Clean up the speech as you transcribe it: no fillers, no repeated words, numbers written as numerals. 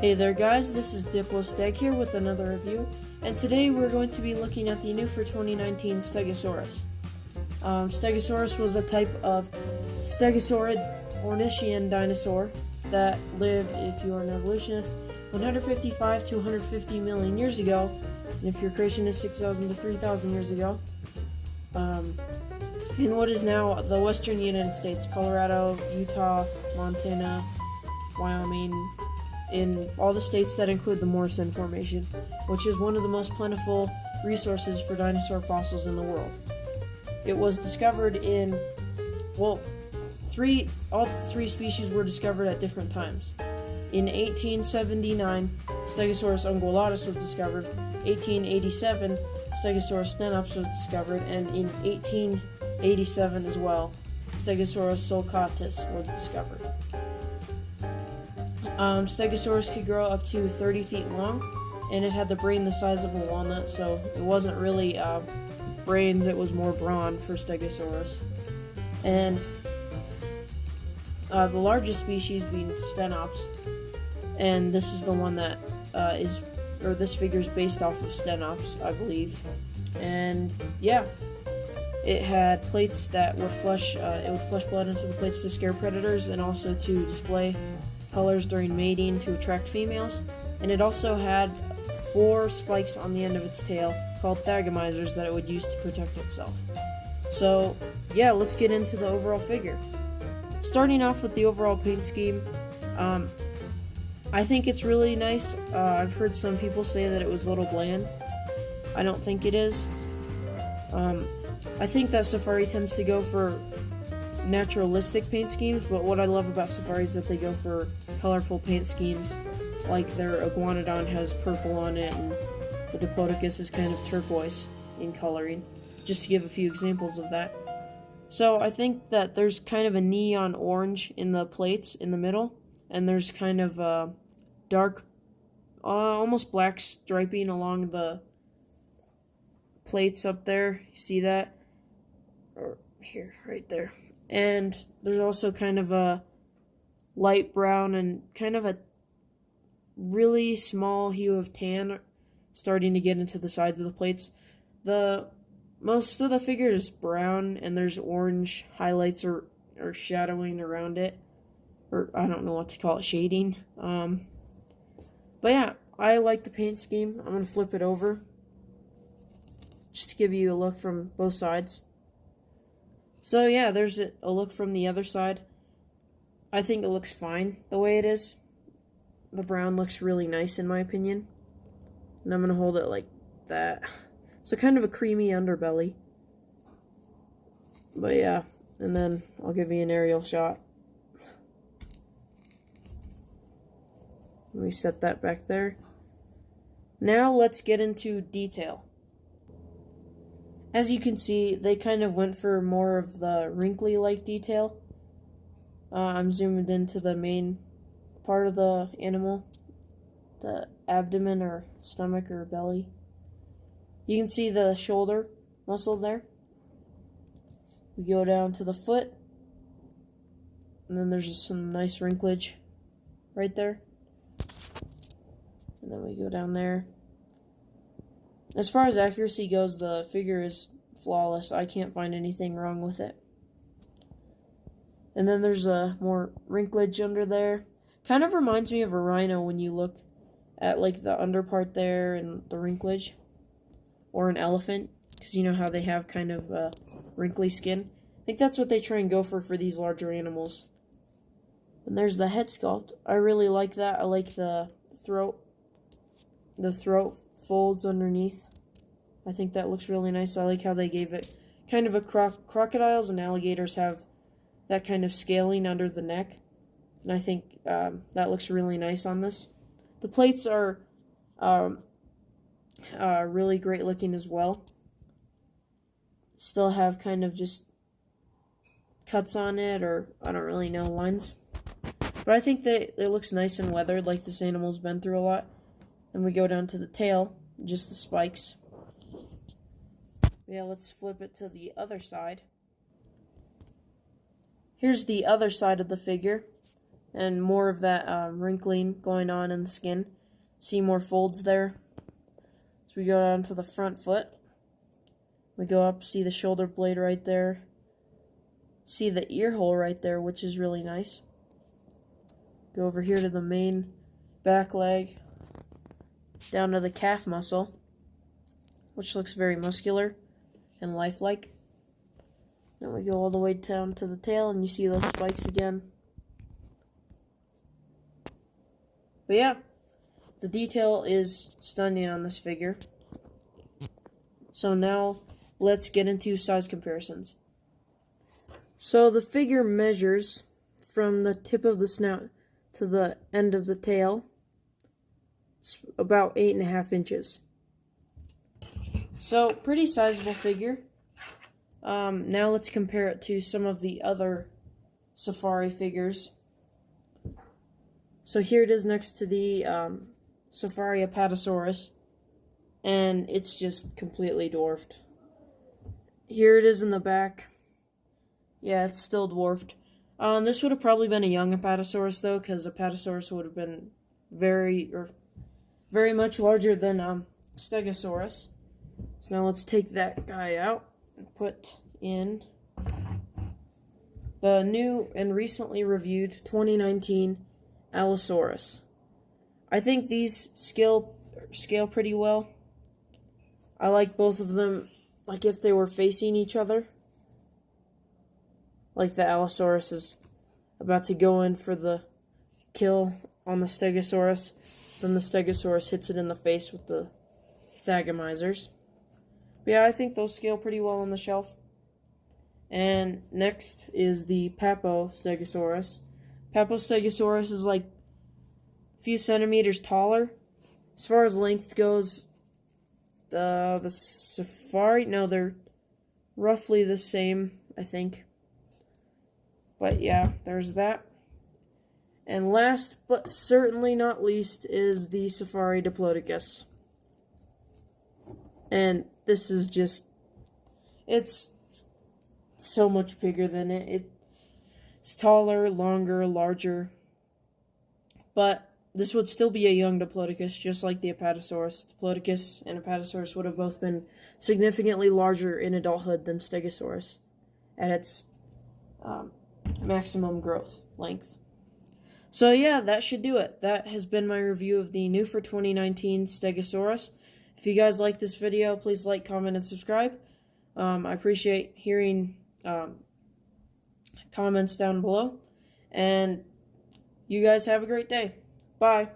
Hey there guys, this is Steg here with another review, and today we're going to be looking at the new for 2019 Stegosaurus. Stegosaurus was a type of Stegosaurid ornithian dinosaur that lived, if you are an evolutionist, 155 to 150 million years ago, and if you're creationist, 6,000 to 3,000 years ago, in what is now the western United States, Colorado, Utah, Montana, Wyoming, in all the states that include the Morrison Formation, which is one of the most plentiful resources for dinosaur fossils in the world. It was discovered in, all three species were discovered at different times. In 1879, Stegosaurus ungulatus was discovered. 1887, Stegosaurus stenops was discovered, and in 1887 as well, Stegosaurus sulcatus was discovered. Stegosaurus could grow up to 30 feet long, and it had the brain the size of a walnut, so it wasn't really brains, it was more brawn for Stegosaurus. And the largest species being Stenops, and this is the one that this figure is based off of Stenops, I believe. And yeah, it had plates that would flush blood into the plates to scare predators and also to display colors during mating to attract females, and it also had 4 spikes on the end of its tail called thagomizers that it would use to protect itself. So yeah, let's get into the overall figure. Starting off with the overall paint scheme, I think it's really nice. I've heard some people say that it was a little bland. I don't think it is. I think that Safari tends to go for naturalistic paint schemes, but what I love about Safari is that they go for colorful paint schemes, like their Iguanodon has purple on it, and the Diplodocus is kind of turquoise in coloring, just to give a few examples of that. So I think that there's kind of a neon orange in the plates in the middle, and there's kind of a dark, almost black striping along the plates up there. You see that? Or here, right there. And there's also kind of a light brown and kind of a really small hue of tan starting to get into the sides of the plates. Most of the figure is brown, and there's orange highlights or shadowing around it, or I don't know what to call it, shading. But yeah, I like the paint scheme. I'm going to flip it over just to give you a look from both sides. So yeah, there's a look from the other side. I think it looks fine the way it is. The brown looks really nice in my opinion. And I'm going to hold it like that. So kind of a creamy underbelly. But yeah, and then I'll give you an aerial shot. Let me set that back there. Now let's get into detail. As you can see, they kind of went for more of the wrinkly-like detail. I'm zoomed into the main part of the animal, the abdomen or stomach or belly. You can see the shoulder muscle there. We go down to the foot, and then there's just some nice wrinklage right there. And then we go down there. As far as accuracy goes, the figure is flawless. I can't find anything wrong with it. And then there's a more wrinklage under there. Kind of reminds me of a rhino when you look at like the under part there and the wrinklage. Or an elephant, because you know how they have kind of wrinkly skin. I think that's what they try and go for these larger animals. And there's the head sculpt. I really like that. I like the throat folds underneath. I think that looks really nice. I like how they gave it kind of a crocodiles and alligators have that kind of scaling under the neck, and I think that looks really nice on this. The plates are really great looking as well. Still have kind of just cuts on it, or I don't really know, lines, but I think that it looks nice and weathered, like this animal's been through a lot. Then we go down to the tail, just the spikes. Yeah, let's flip it to the other side. Here's the other side of the figure. and more of that wrinkling going on in the skin. See more folds there. So we go down to the front foot. We go up, see the shoulder blade right there. See the ear hole right there, which is really nice. Go over here to the main back leg, down to the calf muscle, which looks very muscular and lifelike. Then we go all the way down to the tail, and you see those spikes again. But yeah, the detail is stunning on this figure. So now, let's get into size comparisons. So the figure measures from the tip of the snout to the end of the tail. It's about 8.5 inches. So, pretty sizable figure. Now let's compare it to some of the other safari figures. So here it is next to the Safari Apatosaurus, and it's just completely dwarfed. Here it is in the back. Yeah, it's still dwarfed. This would have probably been a young Apatosaurus though, because Apatosaurus would have been very much larger than Stegosaurus. So now let's take that guy out and put in the new and recently reviewed 2019 Allosaurus. I think these scale pretty well. I like both of them, like if they were facing each other. Like the Allosaurus is about to go in for the kill on the Stegosaurus. Then the Stegosaurus hits it in the face with the Thagomizers. But yeah, I think those scale pretty well on the shelf. And next is the Papo-Stegosaurus. Papo-Stegosaurus is like a few centimeters taller. As far as length goes, the Safari, no, they're roughly the same, I think. But yeah, there's that. And last, but certainly not least, is the Safari Diplodocus. And this is just, it's so much bigger than it. It's taller, longer, larger. But this would still be a young Diplodocus, just like the Apatosaurus. Diplodocus and Apatosaurus would have both been significantly larger in adulthood than Stegosaurus at its maximum growth length. So yeah, that should do it. That has been my review of the new for 2019 Stegosaurus. If you guys like this video, please like, comment, and subscribe. I appreciate hearing comments down below. And you guys have a great day. Bye.